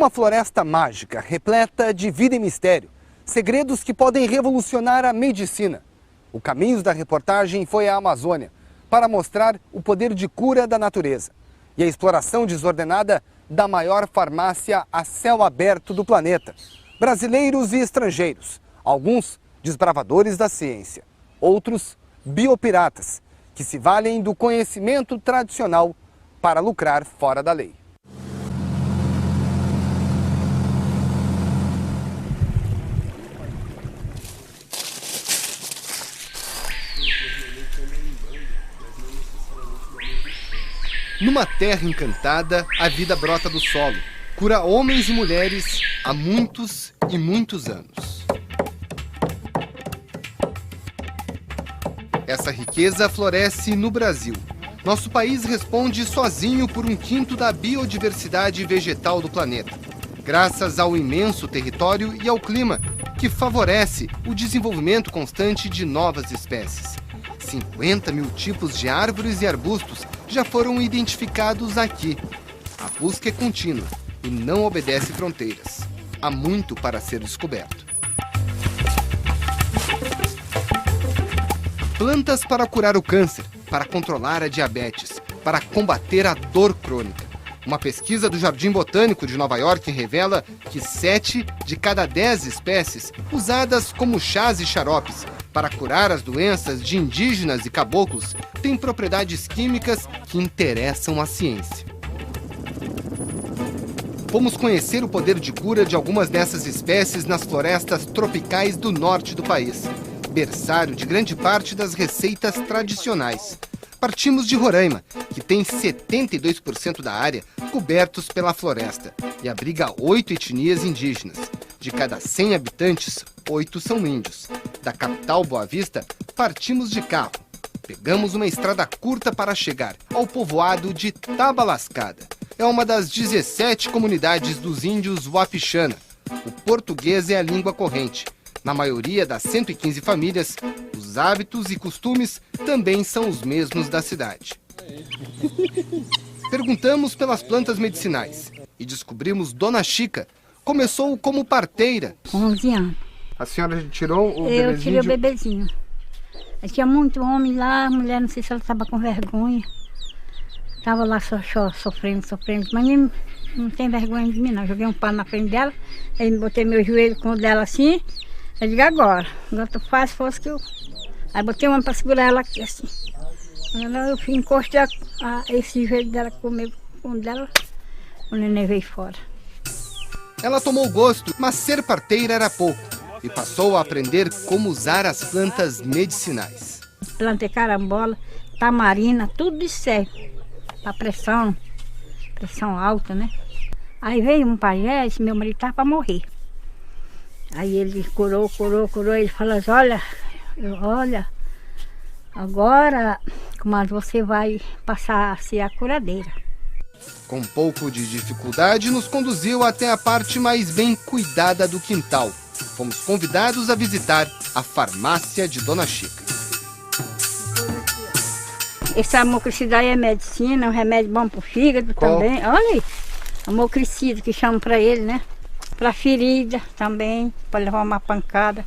Uma floresta mágica, repleta de vida e mistério. Segredos que podem revolucionar a medicina. O Caminhos da Reportagem foi à Amazônia para mostrar o poder de cura da natureza e a exploração desordenada da maior farmácia a céu aberto do planeta. Brasileiros e estrangeiros, alguns desbravadores da ciência, outros biopiratas, que se valem do conhecimento tradicional para lucrar fora da lei. Numa terra encantada, a vida brota do solo, cura homens e mulheres há muitos e muitos anos. Essa riqueza floresce no Brasil. Nosso país responde sozinho por 1/5 da biodiversidade vegetal do planeta, graças ao imenso território e ao clima, que favorece o desenvolvimento constante de novas espécies. 50 mil tipos de árvores e arbustos já foram identificados aqui. A busca é contínua e não obedece fronteiras. Há muito para ser descoberto. Plantas para curar o câncer, para controlar a diabetes, para combater a dor crônica. Uma pesquisa do Jardim Botânico de Nova York revela que 7 de cada 10 espécies usadas como chás e xaropes para curar as doenças de indígenas e caboclos têm propriedades químicas que interessam a ciência. Fomos conhecer o poder de cura de algumas dessas espécies nas florestas tropicais do norte do país, berçário de grande parte das receitas tradicionais. Partimos de Roraima, que tem 72% da área cobertos pela floresta e abriga 8 etnias indígenas. De cada 100 habitantes, 8 são índios. Da capital Boa Vista, partimos de carro. Pegamos uma estrada curta para chegar ao povoado de Tabalascada. É uma das 17 comunidades dos índios Wapixana. O português é a língua corrente. Na maioria das 115 famílias, os hábitos e costumes também são os mesmos da cidade. Perguntamos pelas plantas medicinais e descobrimos Dona Chica. Começou como parteira. 11 anos. A senhora tirou o bebezinho? Eu tirei o bebezinho. Tinha muito homem lá, a mulher, não sei se ela estava com vergonha. Estava lá sofrendo. Mas não tem vergonha de mim, não. Joguei um pano na frente dela, aí botei meu joelho com o dela assim. Eu digo, agora tu faz força que eu... Aí botei uma para segurar ela aqui, assim. Eu encostei esse joelho dela comigo, com o dela, o neném veio fora. Ela tomou gosto, mas ser parteira era pouco. E passou a aprender como usar as plantas medicinais. Plantei carambola, tamarina, tudo isso serve. Para pressão alta, né? Aí veio um pajé, esse meu marido estava para morrer. Aí ele curou, ele falou assim, olha, agora, mas você vai passar a ser a curadeira. Com um pouco de dificuldade, nos conduziu até a parte mais bem cuidada do quintal. Fomos convidados a visitar a farmácia de Dona Chica. Esse amoxicida aí é medicina, é um remédio bom pro fígado. Qual? Também. Olha aí, amoxicida que chamam para ele, né? Para ferida também, para levar uma pancada,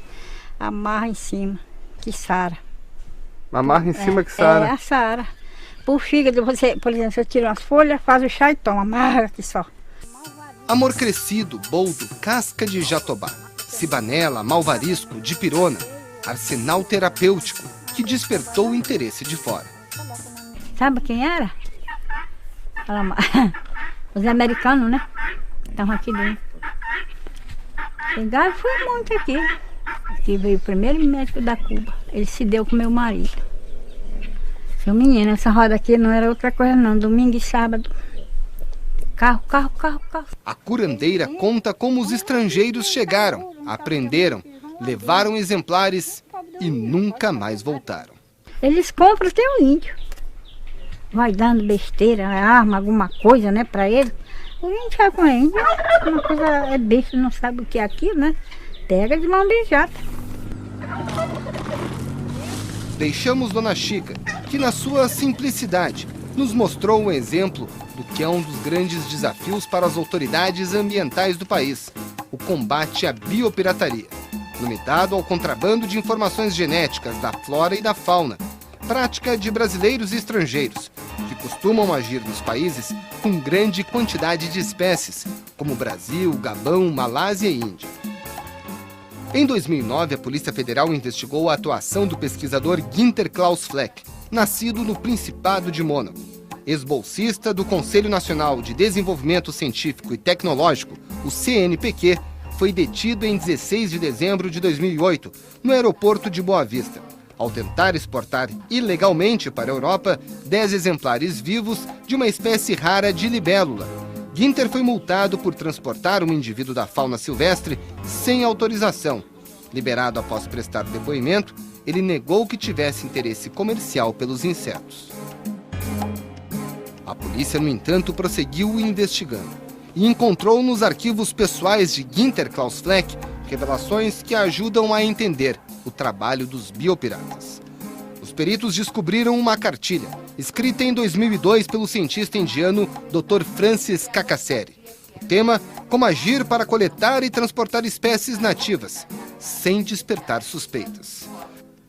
amarra em cima, que sara. Amarra em cima que sara? É, a sara. Por fígado, você, por exemplo, você tira umas folhas, faz o chá e toma, amarra aqui só. Amor crescido, boldo, casca de jatobá, cibanela, malvarisco, dipirona, arsenal terapêutico que despertou o interesse de fora. Sabe quem era? Os americanos, né? Estavam aqui dentro. Chegaram, foi muito aqui. Aqui veio o primeiro médico da Cuba. Ele se deu com meu marido. Seu menino, essa roda aqui não era outra coisa não. Domingo e sábado. Carro. A curandeira conta como os estrangeiros chegaram, aprenderam, levaram exemplares e nunca mais voltaram. Eles compram até o índio. Vai dando besteira, arma, alguma coisa, né, pra ele. O índio vai com a índia, uma coisa é besta, não sabe o que é aquilo, né? Pega de mão beijada. Deixamos Dona Chica, que na sua simplicidade nos mostrou um exemplo do que é um dos grandes desafios para as autoridades ambientais do país: o combate à biopirataria, limitado ao contrabando de informações genéticas da flora e da fauna, prática de brasileiros e estrangeiros, que costumam agir nos países com grande quantidade de espécies, como Brasil, Gabão, Malásia e Índia. Em 2009, a Polícia Federal investigou a atuação do pesquisador Günter Klaus Fleck, nascido no Principado de Mônaco. Ex-bolsista do Conselho Nacional de Desenvolvimento Científico e Tecnológico, o CNPq, foi detido em 16 de dezembro de 2008, no aeroporto de Boa Vista, ao tentar exportar ilegalmente para a Europa 10 exemplares vivos de uma espécie rara de libélula. Günter foi multado por transportar um indivíduo da fauna silvestre sem autorização. Liberado após prestar depoimento, ele negou que tivesse interesse comercial pelos insetos. A polícia, no entanto, prosseguiu investigando e encontrou nos arquivos pessoais de Günter Klaus Fleck revelações que ajudam a entender o trabalho dos biopiratas. Os peritos descobriram uma cartilha, escrita em 2002 pelo cientista indiano Dr. Francis Cacasseri. O tema: como agir para coletar e transportar espécies nativas, sem despertar suspeitas.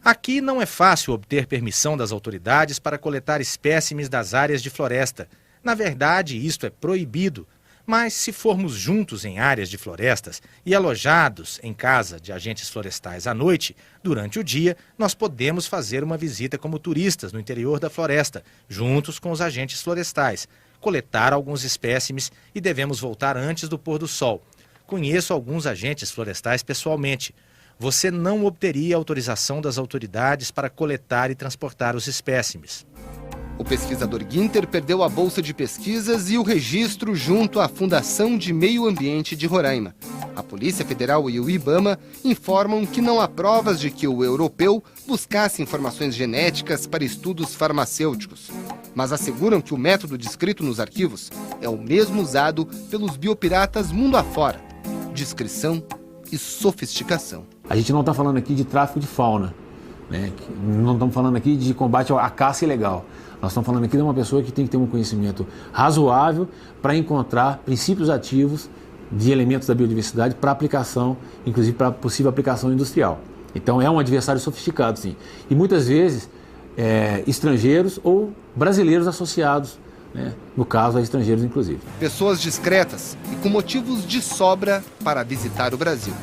Aqui não é fácil obter permissão das autoridades para coletar espécimes das áreas de floresta. Na verdade, isto é proibido. Mas se formos juntos em áreas de florestas e alojados em casa de agentes florestais à noite, durante o dia, nós podemos fazer uma visita como turistas no interior da floresta, juntos com os agentes florestais, coletar alguns espécimes e devemos voltar antes do pôr do sol. Conheço alguns agentes florestais pessoalmente. Você não obteria autorização das autoridades para coletar e transportar os espécimes. O pesquisador Günter perdeu a bolsa de pesquisas e o registro junto à Fundação de Meio Ambiente de Roraima. A Polícia Federal e o IBAMA informam que não há provas de que o europeu buscasse informações genéticas para estudos farmacêuticos, mas asseguram que o método descrito nos arquivos é o mesmo usado pelos biopiratas mundo afora: discrição e sofisticação. A gente não está falando aqui de tráfico de fauna, né? Não estamos falando aqui de combate à caça ilegal. Nós estamos falando aqui de uma pessoa que tem que ter um conhecimento razoável para encontrar princípios ativos de elementos da biodiversidade para aplicação, inclusive para possível aplicação industrial. Então é um adversário sofisticado, sim. E muitas vezes estrangeiros ou brasileiros associados, né? No caso, a estrangeiros inclusive. Pessoas discretas e com motivos de sobra para visitar o Brasil.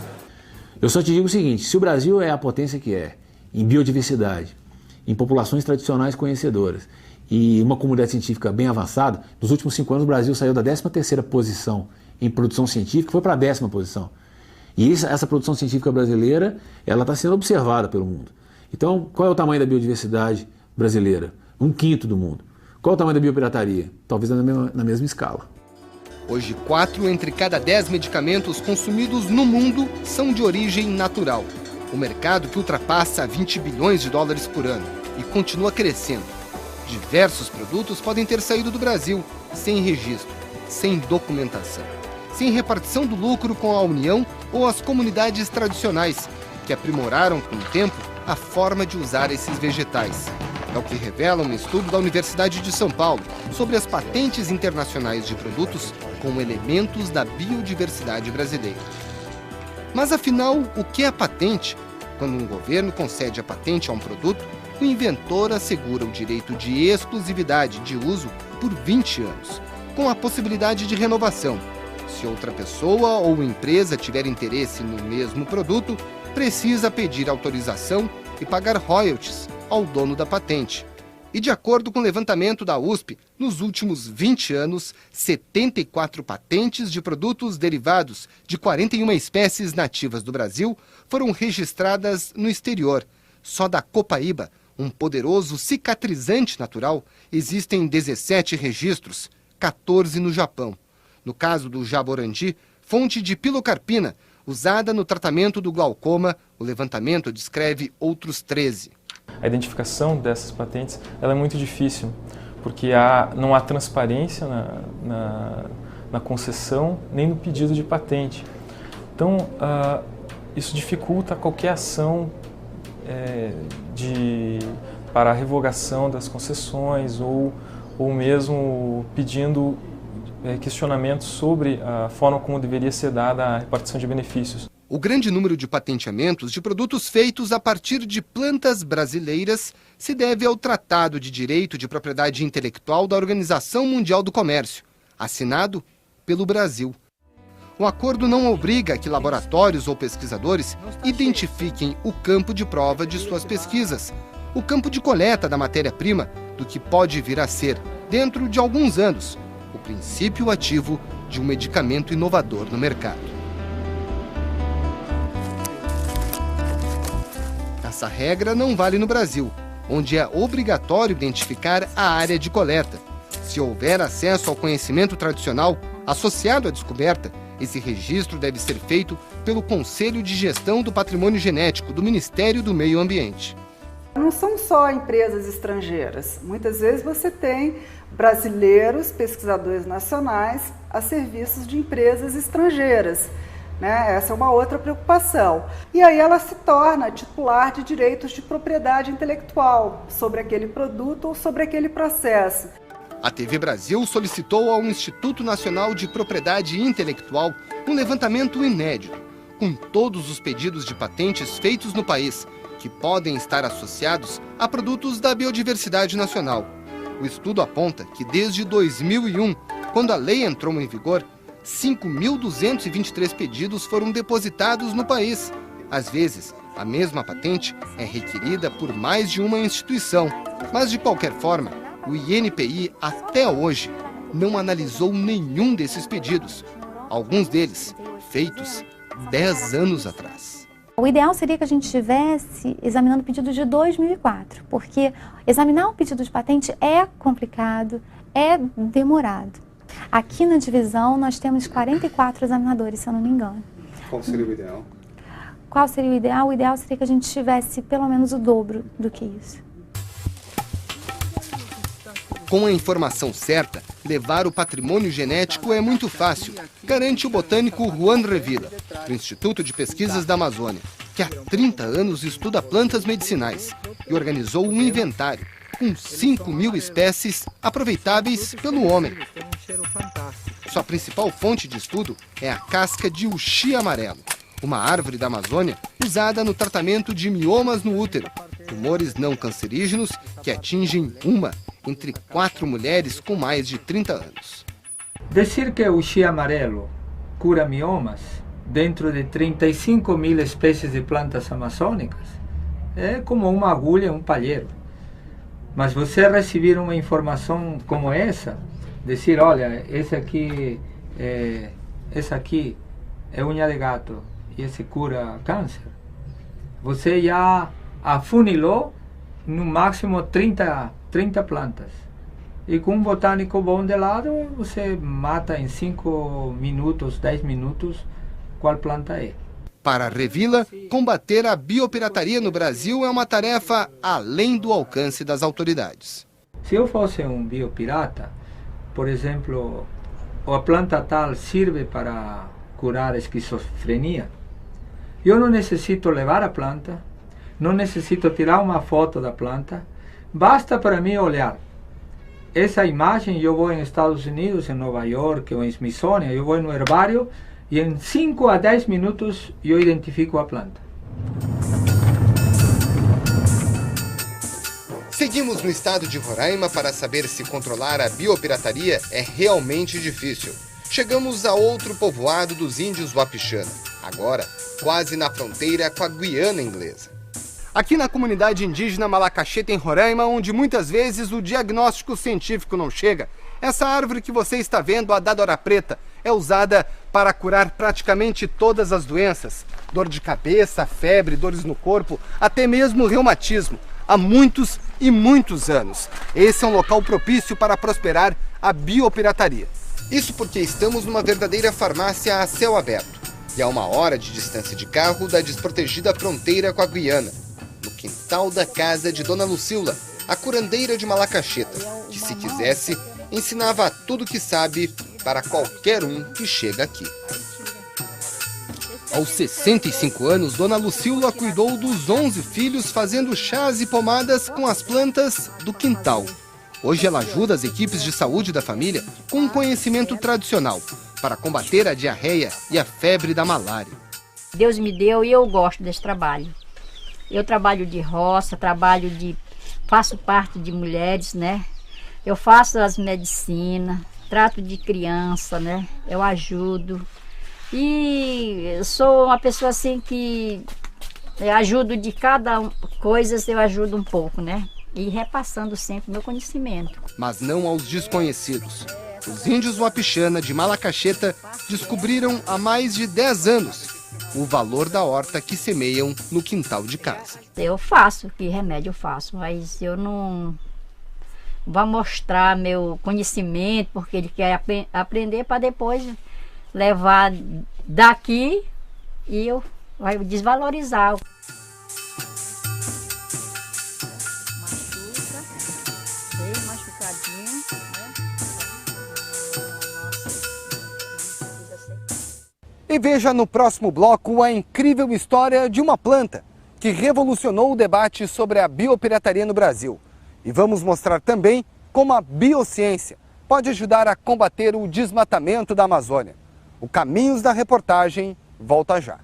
Eu só te digo o seguinte: se o Brasil é a potência que é em biodiversidade, em populações tradicionais conhecedoras e uma comunidade científica bem avançada, nos últimos 5 anos o Brasil saiu da 13ª posição em produção científica e foi para a 10ª posição. E essa produção científica brasileira, ela está sendo observada pelo mundo. Então, qual é o tamanho da biodiversidade brasileira? 1/5 do mundo. Qual é o tamanho da biopirataria? Talvez na mesma escala. Hoje, 4 entre cada 10 medicamentos consumidos no mundo são de origem natural. O mercado que ultrapassa 20 bilhões de dólares por ano e continua crescendo. Diversos produtos podem ter saído do Brasil sem registro, sem documentação, sem repartição do lucro com a União ou as comunidades tradicionais, que aprimoraram com o tempo a forma de usar esses vegetais. É o que revela um estudo da Universidade de São Paulo sobre as patentes internacionais de produtos com elementos da biodiversidade brasileira. Mas afinal, o que é a patente? Quando um governo concede a patente a um produto, o inventor assegura o direito de exclusividade de uso por 20 anos, com a possibilidade de renovação. Se outra pessoa ou empresa tiver interesse no mesmo produto, precisa pedir autorização e pagar royalties ao dono da patente. E de acordo com o levantamento da USP, nos últimos 20 anos, 74 patentes de produtos derivados de 41 espécies nativas do Brasil foram registradas no exterior. Só da copaíba, um poderoso cicatrizante natural, existem 17 registros, 14 no Japão. No caso do jaborandi, fonte de pilocarpina, usada no tratamento do glaucoma, o levantamento descreve outros 13. A identificação dessas patentes ela é muito difícil, porque não há transparência na concessão nem no pedido de patente. Então, isso dificulta qualquer ação para a revogação das concessões ou ou mesmo pedindo questionamentos sobre a forma como deveria ser dada a repartição de benefícios. O grande número de patenteamentos de produtos feitos a partir de plantas brasileiras se deve ao Tratado de Direito de Propriedade Intelectual da Organização Mundial do Comércio, assinado pelo Brasil. O acordo não obriga que laboratórios ou pesquisadores identifiquem o campo de prova de suas pesquisas, o campo de coleta da matéria-prima do que pode vir a ser, dentro de alguns anos, o princípio ativo de um medicamento inovador no mercado. Essa regra não vale no Brasil, onde é obrigatório identificar a área de coleta. Se houver acesso ao conhecimento tradicional associado à descoberta, esse registro deve ser feito pelo Conselho de Gestão do Patrimônio Genético do Ministério do Meio Ambiente. Não são só empresas estrangeiras. Muitas vezes você tem brasileiros, pesquisadores nacionais, a serviços de empresas estrangeiras. Essa é uma outra preocupação. E aí ela se torna titular de direitos de propriedade intelectual sobre aquele produto ou sobre aquele processo. A TV Brasil solicitou ao Instituto Nacional de Propriedade Intelectual um levantamento inédito, com todos os pedidos de patentes feitos no país, que podem estar associados a produtos da biodiversidade nacional. O estudo aponta que desde 2001, quando a lei entrou em vigor, 5.223 pedidos foram depositados no país. Às vezes, a mesma patente é requerida por mais de uma instituição. Mas, de qualquer forma, o INPI, até hoje, não analisou nenhum desses pedidos. Alguns deles feitos 10 anos atrás. O ideal seria que a gente estivesse examinando o pedido de 2004, porque examinar um pedido de patente é complicado, é demorado. Aqui na divisão nós temos 44 examinadores, se eu não me engano. Qual seria o ideal? Qual seria o ideal? O ideal seria que a gente tivesse pelo menos o dobro do que isso. Com a informação certa, levar o patrimônio genético é muito fácil, garante o botânico Juan Revilla, do Instituto de Pesquisas da Amazônia, que há 30 anos estuda plantas medicinais e organizou um inventário com 5.000 espécies aproveitáveis pelo homem. Sua principal fonte de estudo é a casca de uxi amarelo, uma árvore da Amazônia usada no tratamento de miomas no útero, tumores não cancerígenos que atingem uma entre 4 mulheres com mais de 30 anos. Dizer que o uxi amarelo cura miomas dentro de 35.000 espécies de plantas amazônicas é como uma agulha em um palheiro. Mas você receber uma informação como essa, dizer, olha, essa aqui é unha de gato e esse cura câncer, você já afunilou no máximo 30 plantas. E com um botânico bom de lado, você mata em 5 minutos, 10 minutos, qual planta é. Para Revilla, combater a biopirataria no Brasil é uma tarefa além do alcance das autoridades. Se eu fosse um biopirata, por exemplo, a planta tal serve para curar a esquizofrenia, eu não necessito levar a planta, não necessito tirar uma foto da planta, basta para mim olhar. Essa imagem, eu vou em Estados Unidos, em Nova York ou em Smithsonian, eu vou no herbário e em 5 a 10 minutos eu identifico a planta. Seguimos no estado de Roraima para saber se controlar a biopirataria é realmente difícil. Chegamos a outro povoado dos índios Wapixana, agora quase na fronteira com a Guiana Inglesa. Aqui na comunidade indígena Malacaxeta, em Roraima, onde muitas vezes o diagnóstico científico não chega, essa árvore que você está vendo, a dadora preta, é usada para curar praticamente todas as doenças. Dor de cabeça, febre, dores no corpo, até mesmo reumatismo. Há muitos e muitos anos. Esse é um local propício para prosperar a biopirataria. Isso porque estamos numa verdadeira farmácia a céu aberto e a 1 hora de distância de carro da desprotegida fronteira com a Guiana, no quintal da casa de Dona Lucila, a curandeira de Malacaxeta, que, se quisesse, ensinava tudo que sabe para qualquer um que chega aqui. Aos 65 anos, Dona Lucila cuidou dos 11 filhos fazendo chás e pomadas com as plantas do quintal. Hoje ela ajuda as equipes de saúde da família com um conhecimento tradicional para combater a diarreia e a febre da malária. Deus me deu e eu gosto desse trabalho. Eu trabalho de roça, faço parte de mulheres, né? Eu faço as medicinas, trato de criança, né? Eu ajudo. E eu sou uma pessoa assim que eu ajudo de cada coisa, eu ajudo um pouco, né? E repassando sempre meu conhecimento. Mas não aos desconhecidos. Os índios Wapixana de Malacaxeta descobriram há mais de 10 anos o valor da horta que semeiam no quintal de casa. Eu faço, que remédio eu faço, mas eu não vou mostrar meu conhecimento, porque ele quer aprender para depois levar daqui e eu vai desvalorizar. E veja no próximo bloco a incrível história de uma planta que revolucionou o debate sobre a biopirataria no Brasil. E vamos mostrar também como a biociência pode ajudar a combater o desmatamento da Amazônia. O Caminhos da Reportagem volta já.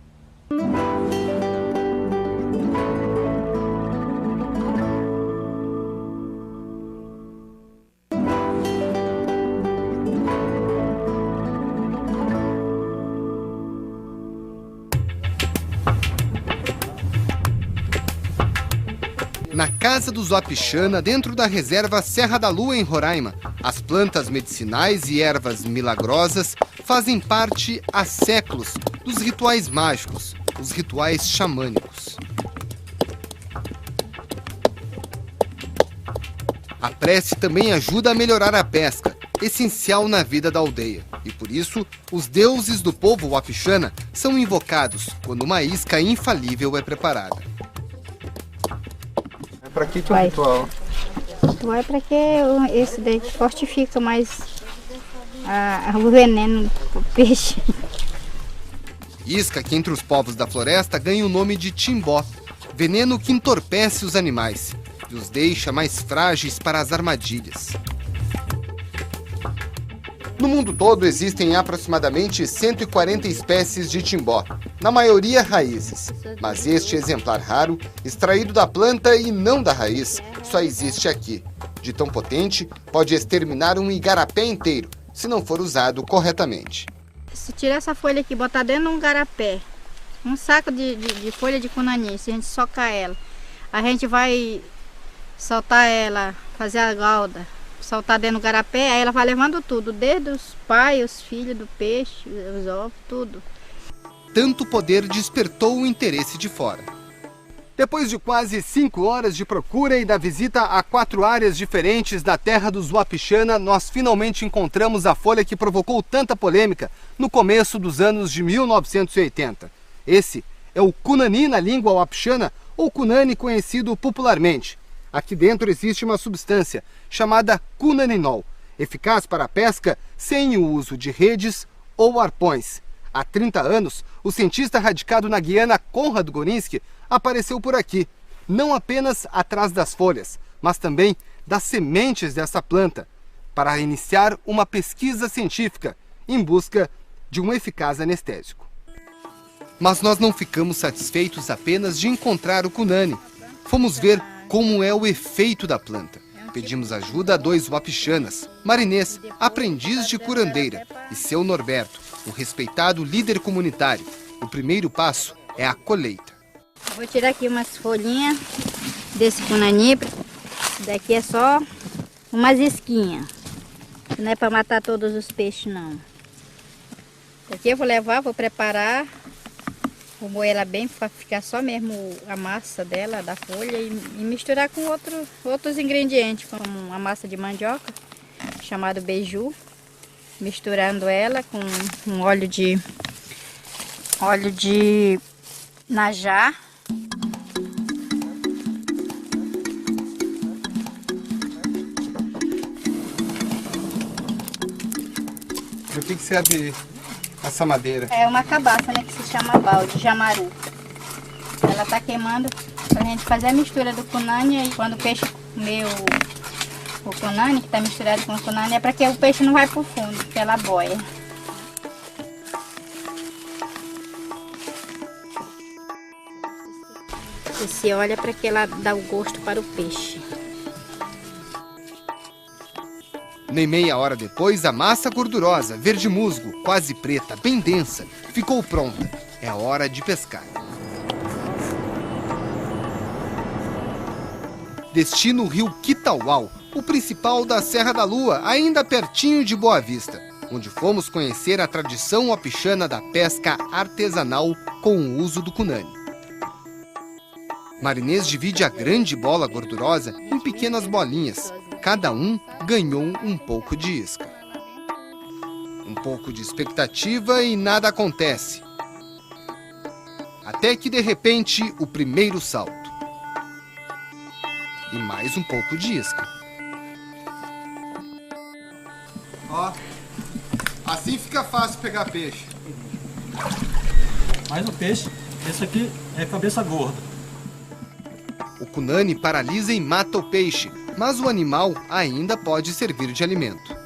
Na casa dos Wapixana, dentro da reserva Serra da Lua, em Roraima, as plantas medicinais e ervas milagrosas fazem parte há séculos dos rituais mágicos, os rituais xamânicos. A prece também ajuda a melhorar a pesca, essencial na vida da aldeia. E por isso, os deuses do povo Wapixana são invocados quando uma isca infalível é preparada. Para que é o ritual? O ritual é para que esse daí fortifica mais o veneno do peixe. Isca que entre os povos da floresta ganha o nome de timbó, veneno que entorpece os animais e os deixa mais frágeis para as armadilhas. No mundo todo existem aproximadamente 140 espécies de timbó, na maioria raízes. Mas este exemplar raro, extraído da planta e não da raiz, só existe aqui. De tão potente, pode exterminar um igarapé inteiro, se não for usado corretamente. Se tirar essa folha aqui e botar dentro de um igarapé, um saco de folha de cunani, se a gente socar ela, a gente vai soltar ela, fazer a gauda, soltar dentro do igarapé, aí ela vai levando tudo, desde os pais, os filhos do peixe, os ovos, tudo. Tanto poder despertou o interesse de fora. Depois de quase 5 horas de procura e da visita a 4 áreas diferentes da terra dos Wapixana, nós finalmente encontramos a folha que provocou tanta polêmica no começo dos anos de 1980. Esse é o cunani na língua Wapixana, ou cunani conhecido popularmente. Aqui dentro existe uma substância chamada cunaninol, eficaz para a pesca sem o uso de redes ou arpões. Há 30 anos, o cientista radicado na Guiana Konrad Gorinsky apareceu por aqui, não apenas atrás das folhas, mas também das sementes dessa planta, para iniciar uma pesquisa científica em busca de um eficaz anestésico. Mas nós não ficamos satisfeitos apenas de encontrar o cunani. Fomos ver como é o efeito da planta. Pedimos ajuda a 2 Wapixanas, Marinês, aprendiz de curandeira, e seu Norberto, um respeitado líder comunitário. O primeiro passo é a colheita. Vou tirar aqui umas folhinhas desse cunani. Isso daqui é só umas isquinhas. Não é para matar todos os peixes, não. Aqui eu vou levar, vou preparar. Vou moer ela bem para ficar só mesmo a massa dela, da folha, e misturar com outros ingredientes, como a massa de mandioca, chamado beiju, misturando ela com um óleo de najá. O que serve essa madeira? É uma cabaça, né, que se chama balde, jamaru. Ela tá queimando pra gente fazer a mistura do cunani, e quando o peixe comer o cunane, que está misturado com o cunane, é para que o peixe não vai para o fundo, pela boia. E se olha para que ela dá o gosto para o peixe. Nem meia hora depois, a massa gordurosa, verde musgo, quase preta, bem densa, ficou pronta. É hora de pescar. Destino o rio Quitauá, o principal da Serra da Lua, ainda pertinho de Boa Vista, onde fomos conhecer a tradição wapixana da pesca artesanal com o uso do cunane. Marinês divide a grande bola gordurosa em pequenas bolinhas. Cada um ganhou um pouco de isca. Um pouco de expectativa e nada acontece. Até que, de repente, o primeiro salto. E mais um pouco de isca. Ó, assim fica fácil pegar peixe. Mais um peixe. Esse aqui é cabeça gorda. O cunane paralisa e mata o peixe, mas o animal ainda pode servir de alimento.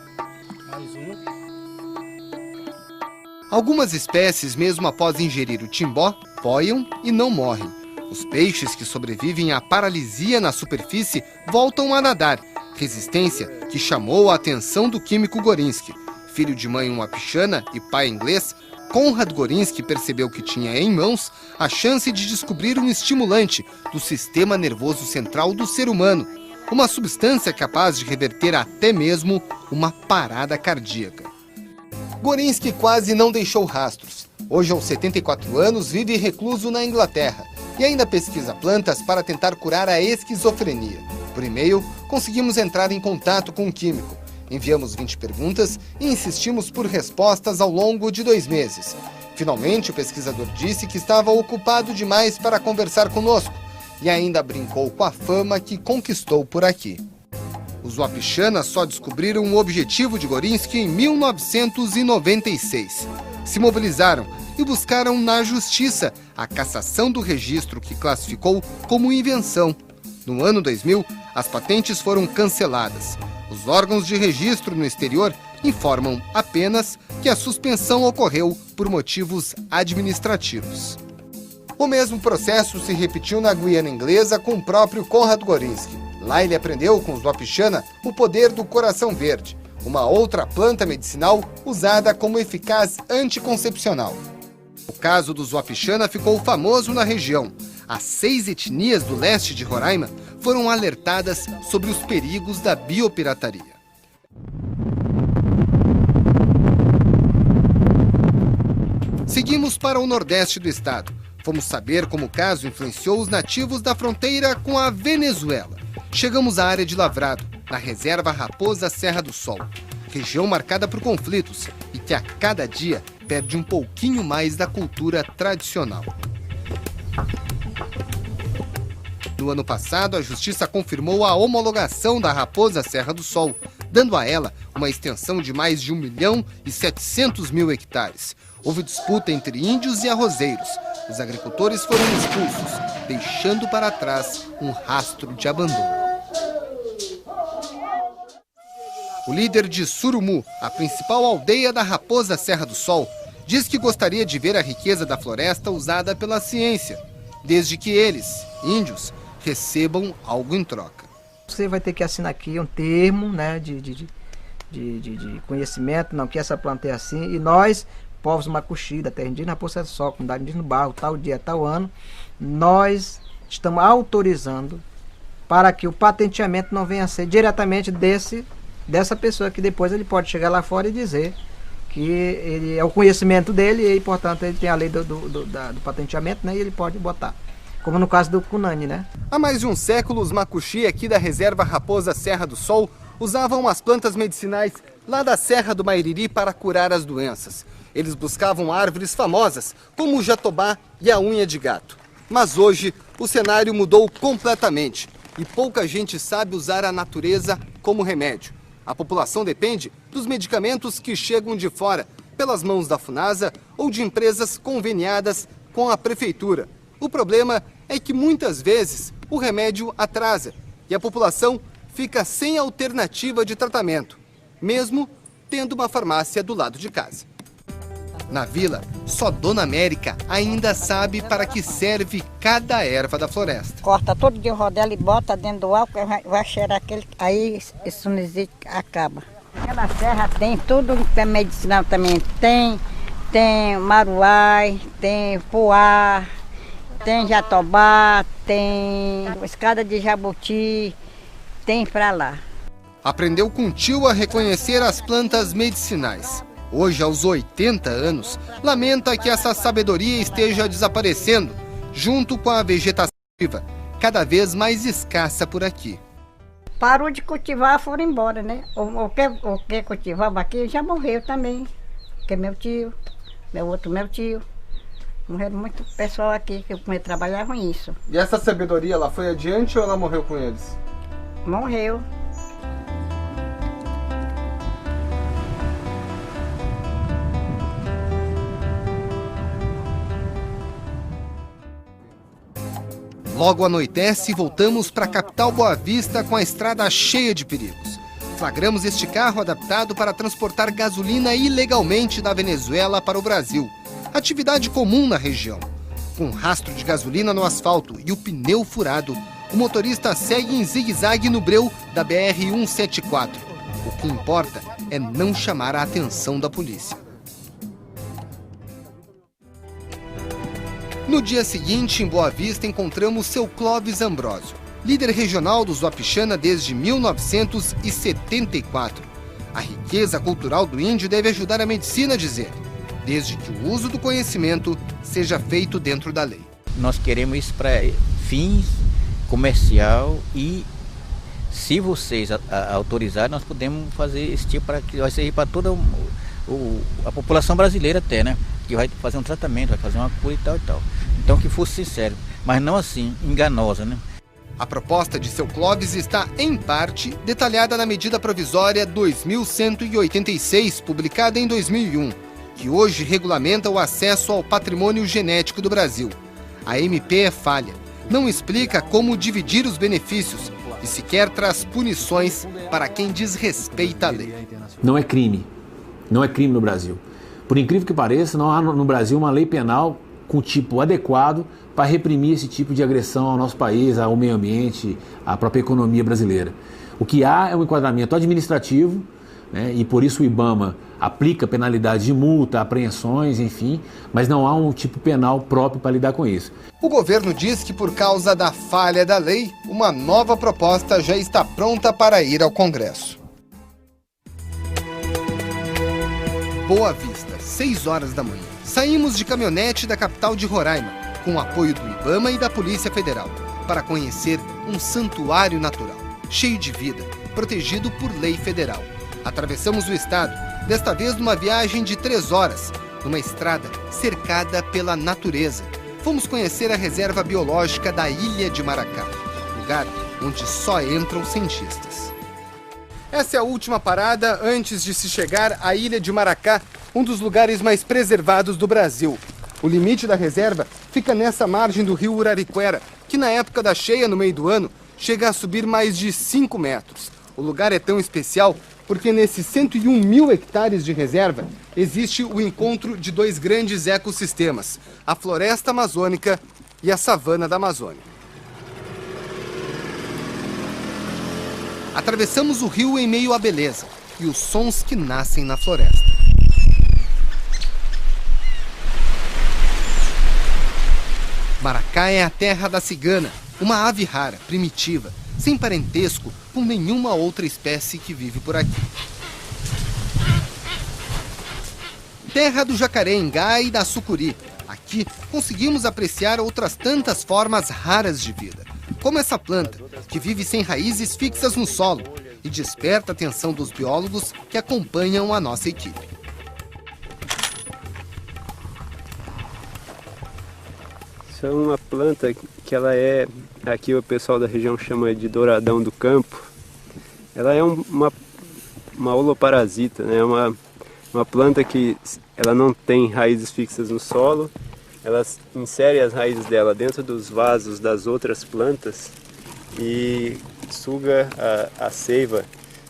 Algumas espécies, mesmo após ingerir o timbó, boiam e não morrem. Os peixes que sobrevivem à paralisia na superfície voltam a nadar, resistência que chamou a atenção do químico Gorinsky. Filho de mãe wapixana e pai inglês, Konrad Gorinsky percebeu que tinha em mãos a chance de descobrir um estimulante do sistema nervoso central do ser humano, uma substância capaz de reverter até mesmo uma parada cardíaca. Gorinsky quase não deixou rastros. Hoje, aos 74 anos, vive recluso na Inglaterra e ainda pesquisa plantas para tentar curar a esquizofrenia. Por e-mail, conseguimos entrar em contato com o químico. Enviamos 20 perguntas e insistimos por respostas ao longo de 2 meses. Finalmente, o pesquisador disse que estava ocupado demais para conversar conosco e ainda brincou com a fama que conquistou por aqui. Os wapixanas só descobriram o objetivo de Gorinsky em 1996. Se mobilizaram e buscaram na justiça a cassação do registro que classificou como invenção. No ano 2000, as patentes foram canceladas. Os órgãos de registro no exterior informam apenas que a suspensão ocorreu por motivos administrativos. O mesmo processo se repetiu na Guiana Inglesa com o próprio Konrad Gorinsky. Lá ele aprendeu com os wapixana o poder do coração verde, uma outra planta medicinal usada como eficaz anticoncepcional. O caso dos wapixana ficou famoso na região. As 6 etnias do leste de Roraima foram alertadas sobre os perigos da biopirataria. Seguimos para o nordeste do estado. Fomos saber como o caso influenciou os nativos da fronteira com a Venezuela. Chegamos à área de Lavrado, na reserva Raposa Serra do Sol, região marcada por conflitos e que a cada dia perde um pouquinho mais da cultura tradicional. No ano passado, a Justiça confirmou a homologação da Raposa Serra do Sol, dando a ela uma extensão de mais de 1.700.000 hectares. Houve disputa entre índios e arrozeiros. Os agricultores foram expulsos, deixando para trás um rastro de abandono. O líder de Surumu, a principal aldeia da Raposa Serra do Sol, diz que gostaria de ver a riqueza da floresta usada pela ciência, desde que eles, índios, recebam algo em troca. Você vai ter que assinar aqui um termo, né, de conhecimento, não, que essa planta é assim, e nós, povos Macuxi, da terra indígena Raposa do Sol, comunidade indígena do Barro, tal dia, tal ano, nós estamos autorizando para que o patenteamento não venha a ser diretamente dessa pessoa, que depois ele pode chegar lá fora e dizer que ele é o conhecimento dele e, portanto, ele tem a lei do patenteamento, né, e ele pode botar. Como no caso do cunane, né? Há mais de um século, os Macuxi aqui da reserva Raposa Serra do Sol usavam as plantas medicinais lá da Serra do Mairiri para curar as doenças. Eles buscavam árvores famosas, como o jatobá e a unha de gato. Mas hoje, o cenário mudou completamente e pouca gente sabe usar a natureza como remédio. A população depende dos medicamentos que chegam de fora, pelas mãos da Funasa ou de empresas conveniadas com a prefeitura. O problema é que muitas vezes o remédio atrasa e a população fica sem alternativa de tratamento, mesmo tendo uma farmácia do lado de casa. Na vila, só Dona América ainda sabe para que serve cada erva da floresta. Corta todo dia o rodela e bota dentro do álcool, vai cheirar aquele, aí esse sinusite acaba. Aquela serra tem tudo que é medicinal também, tem maruai, tem poá, tem jatobá, tem escada de jabuti, tem pra lá. Aprendeu com o tio a reconhecer as plantas medicinais. Hoje, aos 80 anos, lamenta que essa sabedoria esteja desaparecendo, junto com a vegetação viva, cada vez mais escassa por aqui. Parou de cultivar, foram embora, né? O que cultivava aqui já morreu também, que é meu tio, meu tio. Morreram muito pessoal aqui que trabalhavam isso. E essa sabedoria, ela foi adiante ou ela morreu com eles? Morreu. Logo anoitece e voltamos para a capital Boa Vista com a estrada cheia de perigos. Flagramos este carro adaptado para transportar gasolina ilegalmente da Venezuela para o Brasil. Atividade comum na região. Com rastro de gasolina no asfalto e o pneu furado, o motorista segue em zigue-zague no breu da BR-174. O que importa é não chamar a atenção da polícia. No dia seguinte, em Boa Vista, encontramos seu Clóvis Ambrósio, líder regional do Zuapixana desde 1974. A riqueza cultural do índio deve ajudar a medicina, diz ele, desde que o uso do conhecimento seja feito dentro da lei. Nós queremos isso para fins comercial e, se vocês autorizarem, nós podemos fazer esse tipo para que vai servir para toda a população brasileira até, né? Que vai fazer um tratamento, vai fazer uma cura e tal e tal. Então que fosse sincero, mas não assim, enganosa, né? A proposta de seu Clóvis está, em parte, detalhada na medida provisória 2186, publicada em 2001, que hoje regulamenta o acesso ao patrimônio genético do Brasil. A MP é falha, não explica como dividir os benefícios e sequer traz punições para quem desrespeita a lei. Não é crime no Brasil. Por incrível que pareça, não há no Brasil uma lei penal com tipo adequado para reprimir esse tipo de agressão ao nosso país, ao meio ambiente, à própria economia brasileira. O que há é um enquadramento administrativo, né, e por isso o IBAMA aplica penalidade de multa, apreensões, enfim, mas não há um tipo penal próprio para lidar com isso. O governo diz que, por causa da falha da lei, uma nova proposta já está pronta para ir ao Congresso. Boa Vista, 6 horas da manhã. Saímos de caminhonete da capital de Roraima, com o apoio do IBAMA e da Polícia Federal, para conhecer um santuário natural, cheio de vida, protegido por lei federal. Atravessamos o estado, desta vez numa viagem de 3 horas, numa estrada cercada pela natureza. Fomos conhecer a reserva biológica da Ilha de Maracá, lugar onde só entram cientistas. Essa é a última parada antes de se chegar à Ilha de Maracá, um dos lugares mais preservados do Brasil. O limite da reserva fica nessa margem do rio Urariquera, que na época da cheia, no meio do ano, chega a subir mais de 5 metros. O lugar é tão especial porque nesses 101 mil hectares de reserva existe o encontro de 2 grandes ecossistemas, a floresta amazônica e a savana da Amazônia. Atravessamos o rio em meio à beleza e os sons que nascem na floresta. Maracá é a terra da cigana, uma ave rara, primitiva, sem parentesco com nenhuma outra espécie que vive por aqui. Terra do jacaré-engá e da sucuri. Aqui conseguimos apreciar outras tantas formas raras de vida, como essa planta, que vive sem raízes fixas no solo e desperta a atenção dos biólogos que acompanham a nossa equipe. Isso é uma planta que ela é, aqui o pessoal da região chama de douradão do campo. Ela é uma holoparasita, né? Uma planta que ela não tem raízes fixas no solo. Ela insere as raízes dela dentro dos vasos das outras plantas e suga a seiva,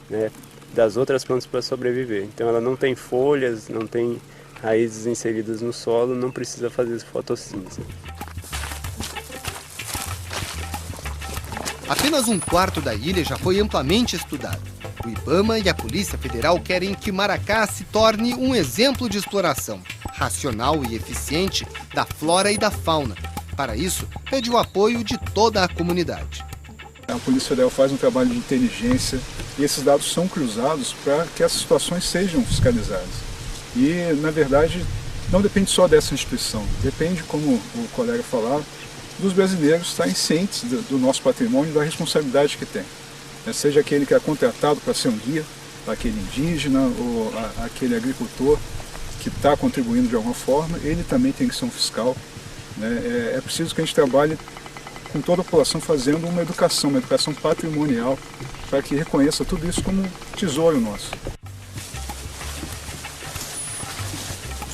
né, das outras plantas para sobreviver. Então ela não tem folhas, não tem raízes inseridas no solo, não precisa fazer fotossíntese. Apenas um quarto da ilha já foi amplamente estudado. O IBAMA e a Polícia Federal querem que Maracá se torne um exemplo de exploração racional e eficiente da flora e da fauna. Para isso, pede o apoio de toda a comunidade. A Polícia Federal faz um trabalho de inteligência e esses dados são cruzados para que essas situações sejam fiscalizadas. E, na verdade, não depende só dessa instituição, depende, como o colega falava, dos brasileiros estarem cientes do nosso patrimônio e da responsabilidade que tem. Seja aquele que é contratado para ser um guia, aquele indígena ou aquele agricultor que está contribuindo de alguma forma, ele também tem que ser um fiscal. É preciso que a gente trabalhe com toda a população fazendo uma educação patrimonial, para que reconheça tudo isso como um tesouro nosso.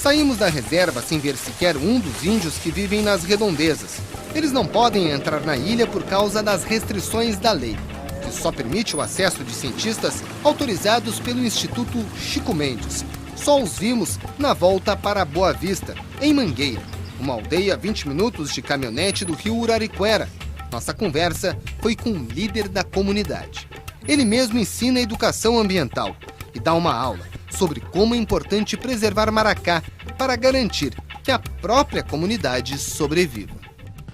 Saímos da reserva sem ver sequer um dos índios que vivem nas redondezas. Eles não podem entrar na ilha por causa das restrições da lei, que só permite o acesso de cientistas autorizados pelo Instituto Chico Mendes. Só os vimos na volta para Boa Vista, em Mangueira, uma aldeia a 20 minutos de caminhonete do rio Urariquera. Nossa conversa foi com um líder da comunidade. Ele mesmo ensina educação ambiental e dá uma aula sobre como é importante preservar Maracá para garantir que a própria comunidade sobreviva.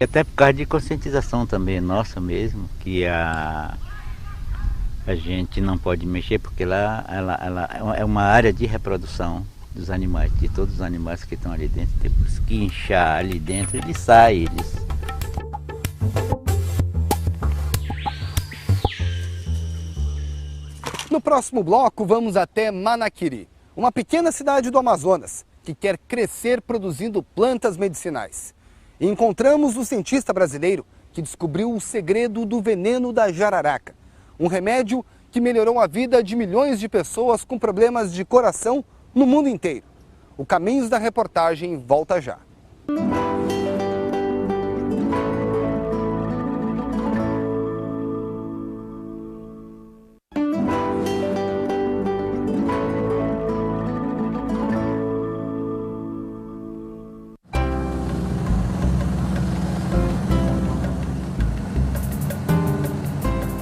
Até por causa de conscientização também nossa mesmo, que a gente não pode mexer, porque lá ela é uma área de reprodução dos animais, de todos os animais que estão ali dentro. Temos que inchar ali dentro, eles saem. No próximo bloco, vamos até Manaquiri, uma pequena cidade do Amazonas, que quer crescer produzindo plantas medicinais. E encontramos o cientista brasileiro que descobriu o segredo do veneno da jararaca, um remédio que melhorou a vida de milhões de pessoas com problemas de coração no mundo inteiro. O Caminhos da Reportagem volta já.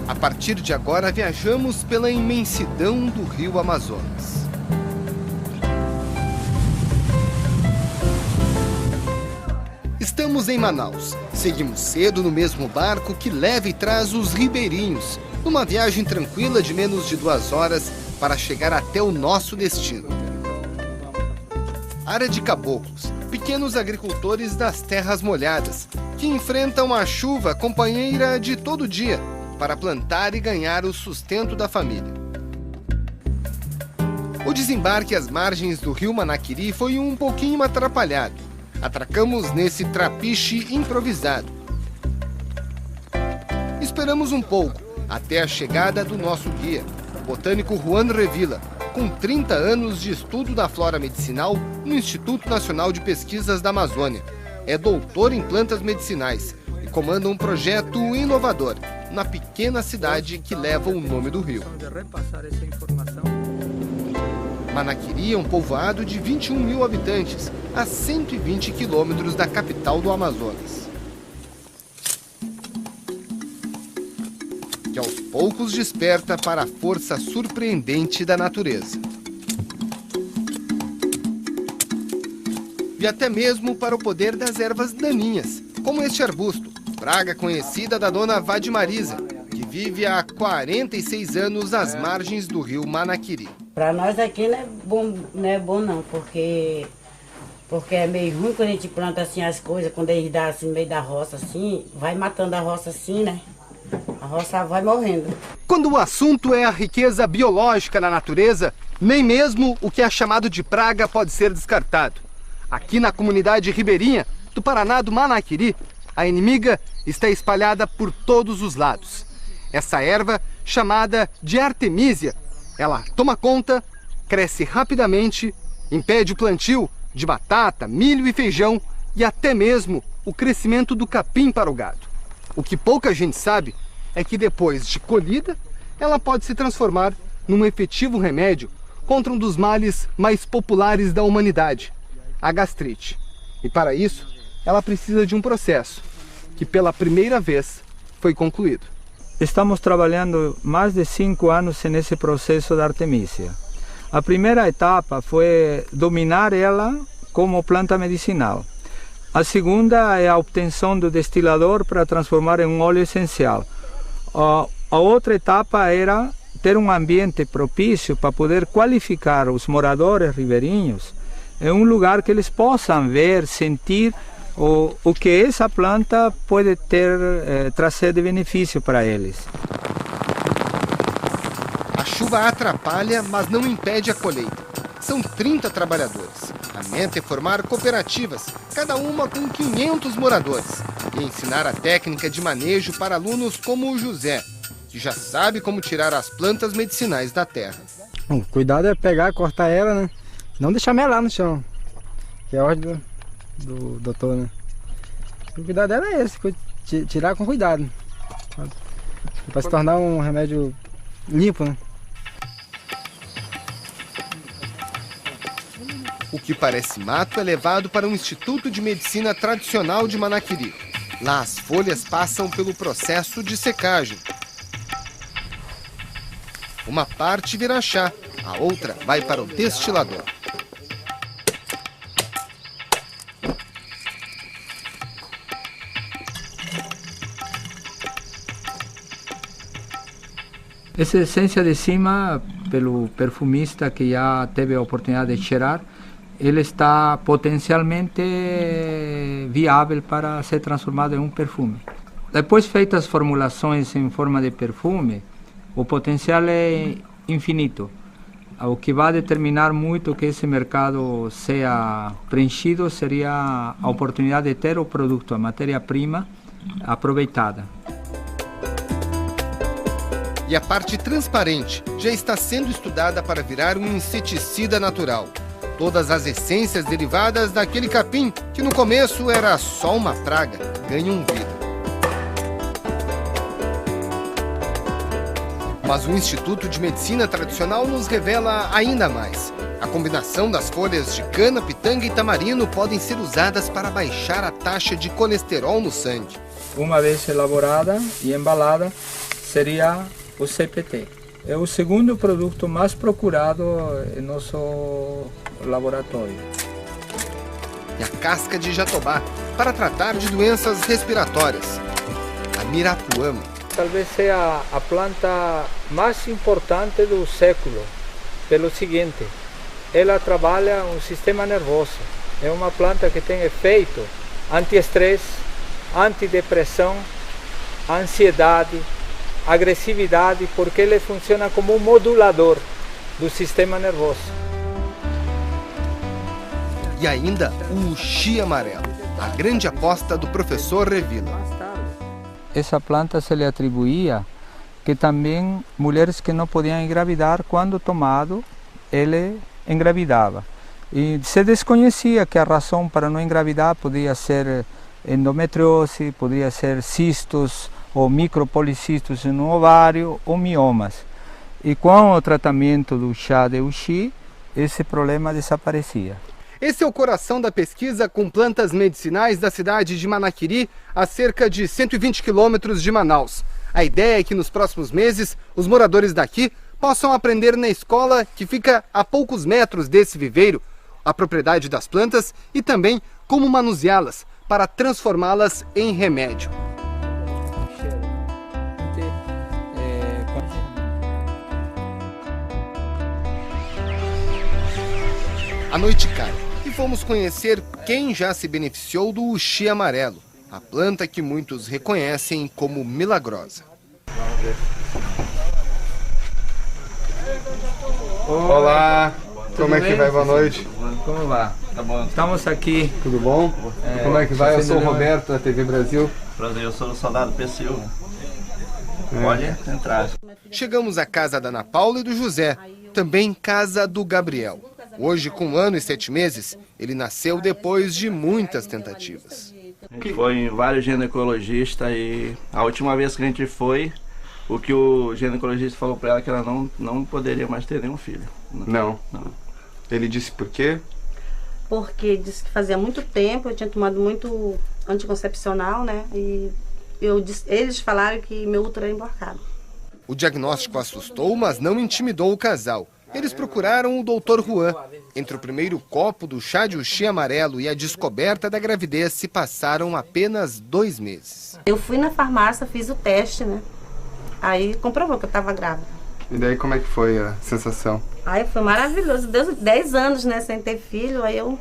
A partir de agora, viajamos pela imensidão do rio Amazonas. Estamos em Manaus. Seguimos cedo no mesmo barco que leva e traz os ribeirinhos, numa viagem tranquila de menos de 2 horas para chegar até o nosso destino. Área de caboclos, pequenos agricultores das terras molhadas, que enfrentam a chuva companheira de todo dia, para plantar e ganhar o sustento da família. O desembarque às margens do rio Manaquiri foi um pouquinho atrapalhado. Atracamos nesse trapiche improvisado. Esperamos um pouco, até a chegada do nosso guia, o botânico Juan Revilla, com 30 anos de estudo da flora medicinal no Instituto Nacional de Pesquisas da Amazônia. É doutor em plantas medicinais e comanda um projeto inovador na pequena cidade que leva o nome do rio. Manaquiri é um povoado de 21 mil habitantes, a 120 quilômetros da capital do Amazonas, que aos poucos desperta para a força surpreendente da natureza. E até mesmo para o poder das ervas daninhas, como este arbusto, praga conhecida da dona Vadimariza, que vive há 46 anos às margens do rio Manaquiri. Para nós aqui não é bom não, porque é meio ruim quando a gente planta assim as coisas, quando eles dão assim no meio da roça assim, vai matando a roça assim, né? A roça vai morrendo. Quando o assunto é a riqueza biológica na natureza, nem mesmo o que é chamado de praga pode ser descartado. Aqui na comunidade ribeirinha do Paraná do Manaquiri, a inimiga está espalhada por todos os lados. Essa erva, chamada de artemísia, ela toma conta, cresce rapidamente, impede o plantio de batata, milho e feijão e até mesmo o crescimento do capim para o gado. O que pouca gente sabe é que depois de colhida, ela pode se transformar num efetivo remédio contra um dos males mais populares da humanidade, a gastrite. E para isso, ela precisa de um processo que pela primeira vez foi concluído. Estamos trabalhando mais de 5 anos nesse processo da artemisia. A primeira etapa foi dominar ela como planta medicinal. A segunda é a obtenção do destilador para transformar em um óleo essencial. A outra etapa era ter um ambiente propício para poder qualificar os moradores ribeirinhos em um lugar que eles possam ver, sentir o que essa planta pode trazer de benefício para eles. A chuva atrapalha, mas não impede a colheita. São 30 trabalhadores. A meta é formar cooperativas, cada uma com 500 moradores, e ensinar a técnica de manejo para alunos como o José, que já sabe como tirar as plantas medicinais da terra. O cuidado é pegar, cortar ela, né? Não deixar melar no chão, que é a ordem do doutor, né? O cuidado dela é esse, tirar com cuidado, para se tornar um remédio limpo, né? O que parece mato é levado para um Instituto de Medicina Tradicional de Manaquiri. Lá as folhas passam pelo processo de secagem. Uma parte vira chá, a outra vai para o destilador. Essa essência de cima, pelo perfumista que já teve a oportunidade de cheirar, ele está potencialmente viável para ser transformado em um perfume. Depois feitas formulações em forma de perfume, o potencial é infinito. O que vai determinar muito que esse mercado seja preenchido seria a oportunidade de ter o produto, a matéria-prima, aproveitada. E a parte transparente já está sendo estudada para virar um inseticida natural. Todas as essências derivadas daquele capim, que no começo era só uma praga, ganham vida. Mas o Instituto de Medicina Tradicional nos revela ainda mais. A combinação das folhas de cana, pitanga e tamarino podem ser usadas para baixar a taxa de colesterol no sangue. Uma vez elaborada e embalada, seria o CPT. É o segundo produto mais procurado em nosso laboratório. E a casca de jatobá, para tratar de doenças respiratórias. A mirapuama. Talvez seja a planta mais importante do século, pelo seguinte, ela trabalha o sistema nervoso. É uma planta que tem efeito anti-estresse, antidepressão, ansiedade, agressividade, porque ele funciona como um modulador do sistema nervoso. E ainda o uxi amarelo, a grande aposta do professor Revilla. Essa planta se lhe atribuía que também mulheres que não podiam engravidar, quando tomado, ele engravidava. E se desconhecia que a razão para não engravidar podia ser endometriose, podia ser cistos ou micropolicistos no ovário ou miomas. E com o tratamento do chá de uxi, esse problema desaparecia. Esse é o coração da pesquisa com plantas medicinais da cidade de Manaquiri, a cerca de 120 quilômetros de Manaus. A ideia é que nos próximos meses, os moradores daqui possam aprender na escola que fica a poucos metros desse viveiro, a propriedade das plantas e também como manuseá-las para transformá-las em remédio. A noite cai e fomos conhecer quem já se beneficiou do uxi amarelo, a planta que muitos reconhecem como milagrosa. Olá, como é que vai? Boa noite. Como vai? Tá bom. Estamos aqui. Tudo bom? Como é que vai? Eu sou o Roberto, da TV Brasil. Prazer, eu sou o soldado Pessil. Pode entrar. Chegamos à casa da Ana Paula e do José, também casa do Gabriel. Hoje, com 1 ano e 7 meses, ele nasceu depois de muitas tentativas. Foi em vários ginecologistas e a última vez que a gente foi, o que o ginecologista falou para ela, que ela não poderia mais ter nenhum filho. Não? Ele disse por quê? Porque disse que fazia muito tempo, eu tinha tomado muito anticoncepcional, né? E eles falaram que meu útero era emborcado. O diagnóstico assustou, mas não intimidou o casal. Eles procuraram o Dr. Juan. Entre o primeiro copo do chá de uxi amarelo e a descoberta da gravidez se passaram apenas 2 meses. Eu fui na farmácia, fiz o teste, né? Aí comprovou que eu estava grávida. E daí como é que foi a sensação? Aí foi maravilhoso. Deu 10 anos, né, sem ter filho. Aí eu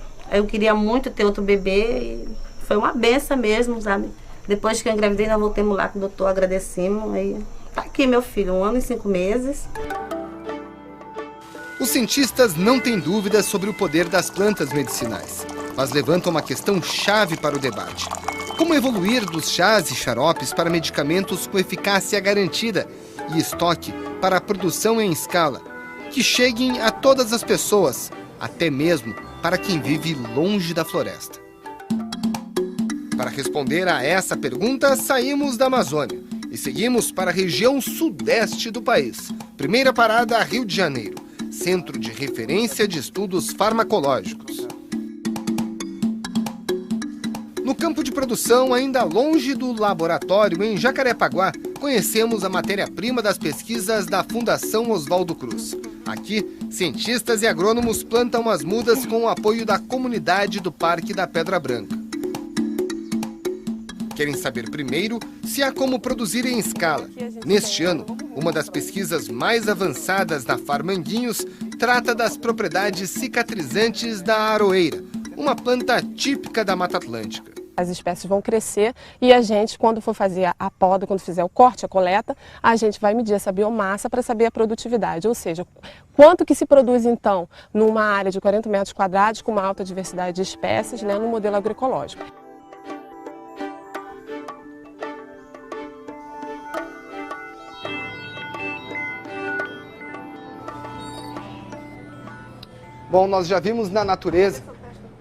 queria muito ter outro bebê e foi uma benção mesmo, sabe? Depois que eu engravidei, nós voltamos lá com o doutor, agradecemos. Aí tá aqui meu filho, 1 ano e 5 meses. Os cientistas não têm dúvidas sobre o poder das plantas medicinais, mas levantam uma questão chave para o debate. Como evoluir dos chás e xaropes para medicamentos com eficácia garantida e estoque para a produção em escala, que cheguem a todas as pessoas, até mesmo para quem vive longe da floresta? Para responder a essa pergunta, saímos da Amazônia e seguimos para a região sudeste do país. Primeira parada, Rio de Janeiro, centro de referência de estudos farmacológicos. No campo de produção, ainda longe do laboratório, em Jacarepaguá, conhecemos a matéria-prima das pesquisas da Fundação Oswaldo Cruz. Aqui, cientistas e agrônomos plantam as mudas com o apoio da comunidade do Parque da Pedra Branca. Querem saber primeiro se há como produzir em escala. Neste ano, uma das pesquisas mais avançadas da Farmanguinhos trata das propriedades cicatrizantes da aroeira, uma planta típica da Mata Atlântica. As espécies vão crescer e a gente, quando for fazer a poda, quando fizer o corte, a coleta, a gente vai medir essa biomassa para saber a produtividade, ou seja, quanto que se produz então numa área de 40 metros quadrados com uma alta diversidade de espécies, né, no modelo agroecológico. Bom, nós já vimos na natureza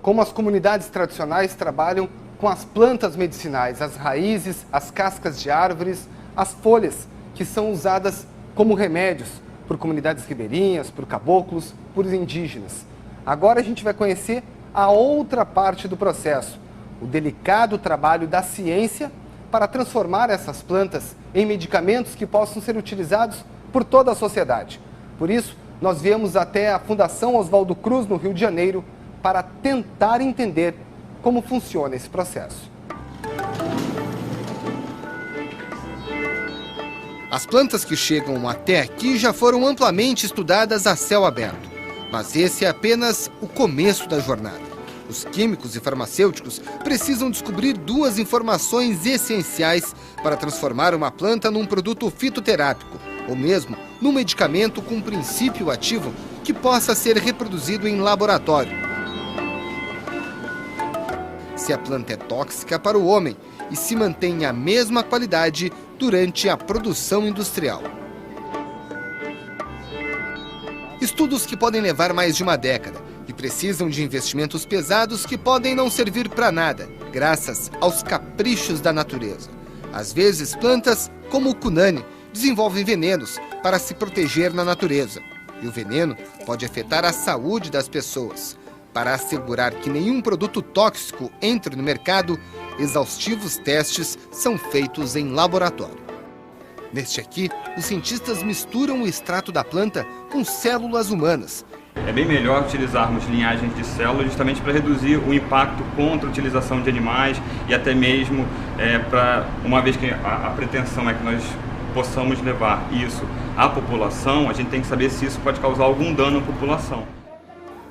como as comunidades tradicionais trabalham com as plantas medicinais, as raízes, as cascas de árvores, as folhas, que são usadas como remédios por comunidades ribeirinhas, por caboclos, por indígenas. Agora a gente vai conhecer a outra parte do processo, o delicado trabalho da ciência para transformar essas plantas em medicamentos que possam ser utilizados por toda a sociedade. Por isso, nós viemos até a Fundação Oswaldo Cruz, no Rio de Janeiro, para tentar entender como funciona esse processo. As plantas que chegam até aqui já foram amplamente estudadas a céu aberto, mas esse é apenas o começo da jornada. Os químicos e farmacêuticos precisam descobrir 2 informações essenciais para transformar uma planta num produto fitoterápico, ou mesmo num medicamento com princípio ativo que possa ser reproduzido em laboratório. Se a planta é tóxica para o homem e se mantém a mesma qualidade durante a produção industrial. Estudos que podem levar mais de uma década e precisam de investimentos pesados que podem não servir para nada, graças aos caprichos da natureza. Às vezes, plantas como o cunane desenvolvem venenos para se proteger na natureza. E o veneno pode afetar a saúde das pessoas. Para assegurar que nenhum produto tóxico entre no mercado, exaustivos testes são feitos em laboratório. Neste aqui, os cientistas misturam o extrato da planta com células humanas. É bem melhor utilizarmos linhagens de células justamente para reduzir o impacto contra a utilização de animais e até mesmo uma vez que a pretensão é que nós possamos levar isso à população, a gente tem que saber se isso pode causar algum dano à população.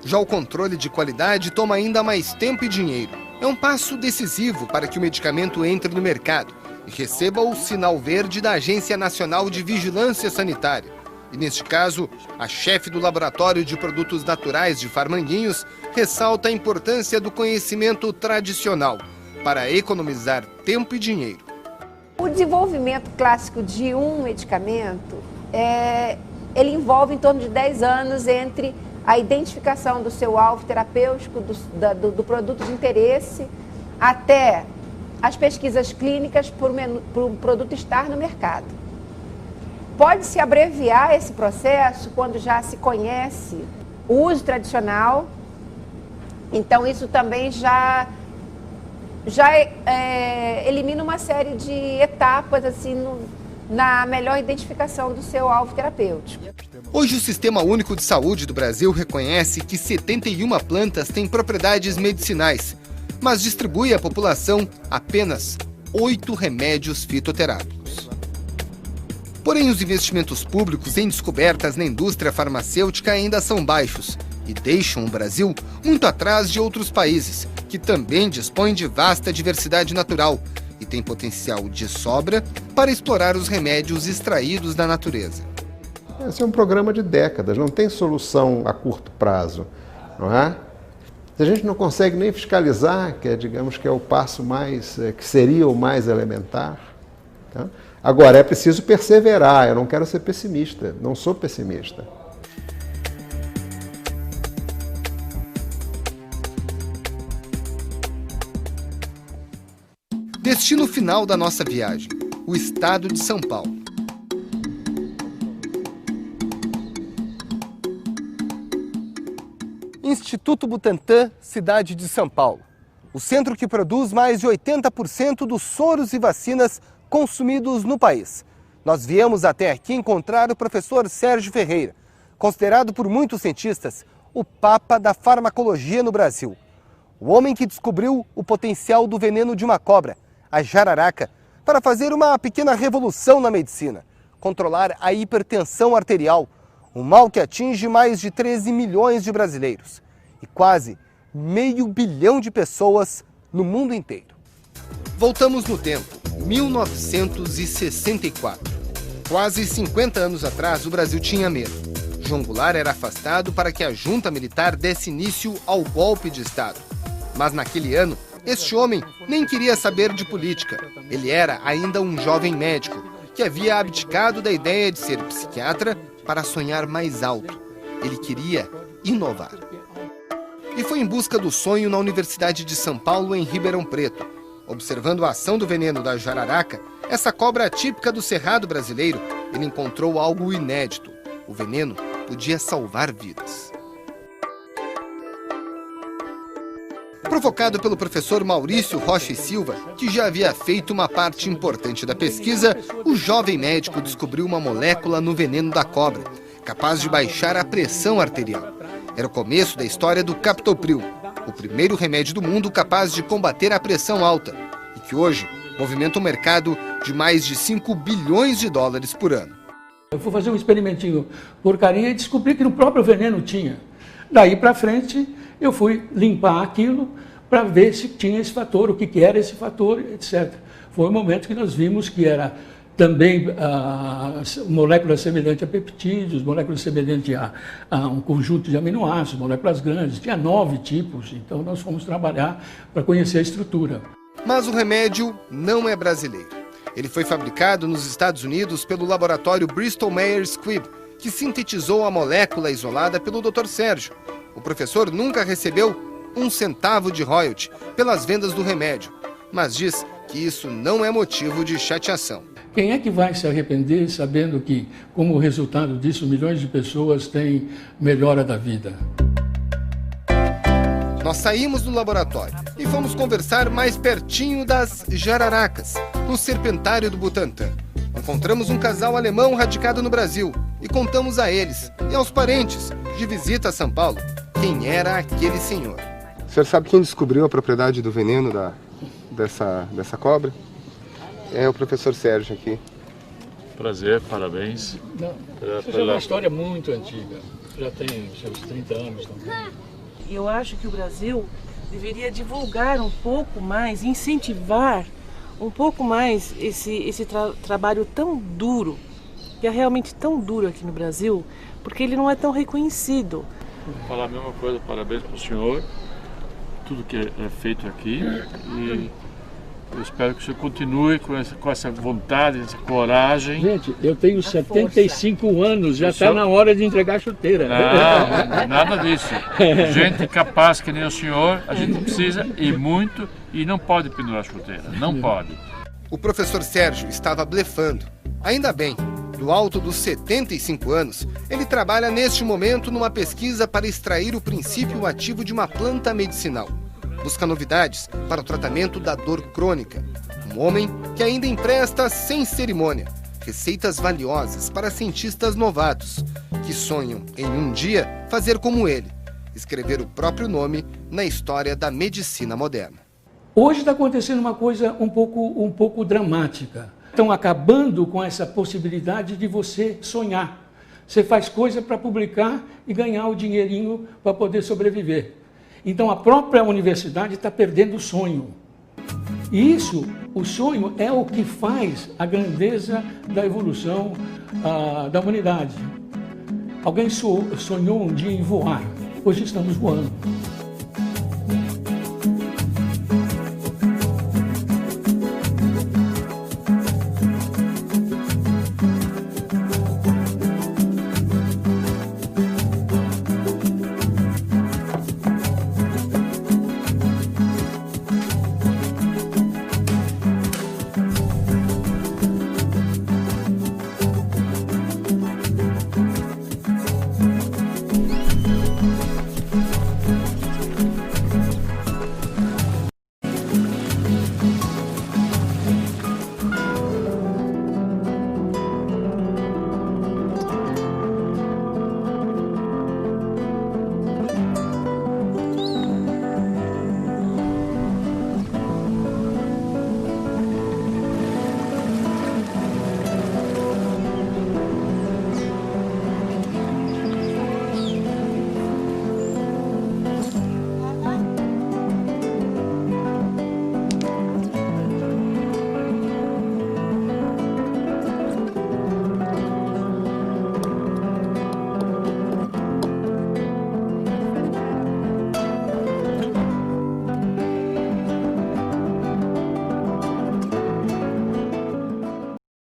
Já o controle de qualidade toma ainda mais tempo e dinheiro. É um passo decisivo para que o medicamento entre no mercado e receba o sinal verde da Agência Nacional de Vigilância Sanitária. E neste caso, a chefe do Laboratório de Produtos Naturais de Farmanguinhos ressalta a importância do conhecimento tradicional para economizar tempo e dinheiro. O desenvolvimento clássico de um medicamento, ele envolve em torno de 10 anos entre a identificação do seu alvo terapêutico, do produto de interesse, até as pesquisas clínicas para o produto estar no mercado. Pode-se abreviar esse processo quando já se conhece o uso tradicional. Então, isso também já elimina uma série de etapas assim, na melhor identificação do seu alvo terapêutico. Hoje, o Sistema Único de Saúde do Brasil reconhece que 71 plantas têm propriedades medicinais, mas distribui à população apenas 8 remédios fitoterápicos. Porém, os investimentos públicos em descobertas na indústria farmacêutica ainda são baixos e deixam o Brasil muito atrás de outros países, que também dispõem de vasta diversidade natural e têm potencial de sobra para explorar os remédios extraídos da natureza. Esse é um programa de décadas, não tem solução a curto prazo, não é? Se a gente não consegue nem fiscalizar, que é, digamos que é o passo mais, que seria o mais elementar, tá? Agora, é preciso perseverar, eu não quero ser pessimista, não sou pessimista. Destino final da nossa viagem, o estado de São Paulo. Instituto Butantan, cidade de São Paulo. O centro que produz mais de 80% dos soros e vacinas consumidos no país. Nós viemos até aqui encontrar o professor Sérgio Ferreira, considerado por muitos cientistas o papa da farmacologia no Brasil. O homem que descobriu o potencial do veneno de uma cobra, a jararaca, para fazer uma pequena revolução na medicina, controlar a hipertensão arterial, um mal que atinge mais de 13 milhões de brasileiros e quase 500 milhões de pessoas no mundo inteiro. Voltamos no tempo, 1964. Quase 50 anos atrás, o Brasil tinha medo. João Goulart era afastado para que a junta militar desse início ao golpe de Estado. Mas naquele ano, este homem nem queria saber de política. Ele era ainda um jovem médico que havia abdicado da ideia de ser psiquiatra para sonhar mais alto. Ele queria inovar. E foi em busca do sonho na Universidade de São Paulo, em Ribeirão Preto. Observando a ação do veneno da jararaca, essa cobra típica do cerrado brasileiro, ele encontrou algo inédito. O veneno podia salvar vidas. Provocado pelo professor Maurício Rocha e Silva, que já havia feito uma parte importante da pesquisa, o jovem médico descobriu uma molécula no veneno da cobra, capaz de baixar a pressão arterial. Era o começo da história do Captopril, o primeiro remédio do mundo capaz de combater a pressão alta, e que hoje movimenta um mercado de mais de 5 bilhões de dólares por ano. Eu fui fazer um experimentinho porcaria e descobri que no próprio veneno tinha. Daí para frente, eu fui limpar aquilo para ver se tinha esse fator, o que era esse fator, etc. Foi o momento que nós vimos que era também moléculas semelhantes a peptídeos, moléculas semelhantes a um conjunto de aminoácidos, moléculas grandes. Tinha 9 tipos, então nós fomos trabalhar para conhecer a estrutura. Mas o remédio não é brasileiro. Ele foi fabricado nos Estados Unidos pelo laboratório Bristol Myers Squibb, que sintetizou a molécula isolada pelo Dr. Sérgio. O professor nunca recebeu 1 centavo de royalty pelas vendas do remédio, mas diz que isso não é motivo de chateação. Quem é que vai se arrepender sabendo que, como resultado disso, milhões de pessoas têm melhora da vida? Nós saímos do laboratório e fomos conversar mais pertinho das jararacas, no serpentário do Butantan. Encontramos um casal alemão radicado no Brasil e contamos a eles e aos parentes de visita a São Paulo quem era aquele senhor. O senhor sabe quem descobriu a propriedade do veneno dessa cobra? É o professor Sérgio aqui. Prazer, parabéns. Isso é uma história muito antiga, já tem seus 30 anos também. Eu acho que o Brasil deveria divulgar um pouco mais, incentivar um pouco mais esse trabalho tão duro, que é realmente tão duro aqui no Brasil, porque ele não é tão reconhecido. Vou falar a mesma coisa, parabéns para o senhor, tudo que é feito aqui, e eu espero que o senhor continue com essa vontade, essa coragem. Gente, eu tenho 75 anos, já está na hora de entregar a chuteira. Não, nada disso. Gente capaz que nem o senhor, a gente precisa e muito, e não pode pendurar a chuteira, não pode. O professor Sérgio estava blefando. Ainda bem, Do alto dos 75 anos, ele trabalha neste momento numa pesquisa para extrair o princípio ativo de uma planta medicinal. Busca novidades para o tratamento da dor crônica. Um homem que ainda empresta sem cerimônia receitas valiosas para cientistas novatos que sonham em um dia fazer como ele, escrever o próprio nome na história da medicina moderna. Hoje está acontecendo uma coisa um pouco dramática. Estão acabando com essa possibilidade de você sonhar. Você faz coisa para publicar e ganhar o dinheirinho para poder sobreviver. Então a própria universidade está perdendo o sonho. E isso, o sonho, é o que faz a grandeza da evolução da humanidade. Alguém sonhou um dia em voar. Hoje estamos voando.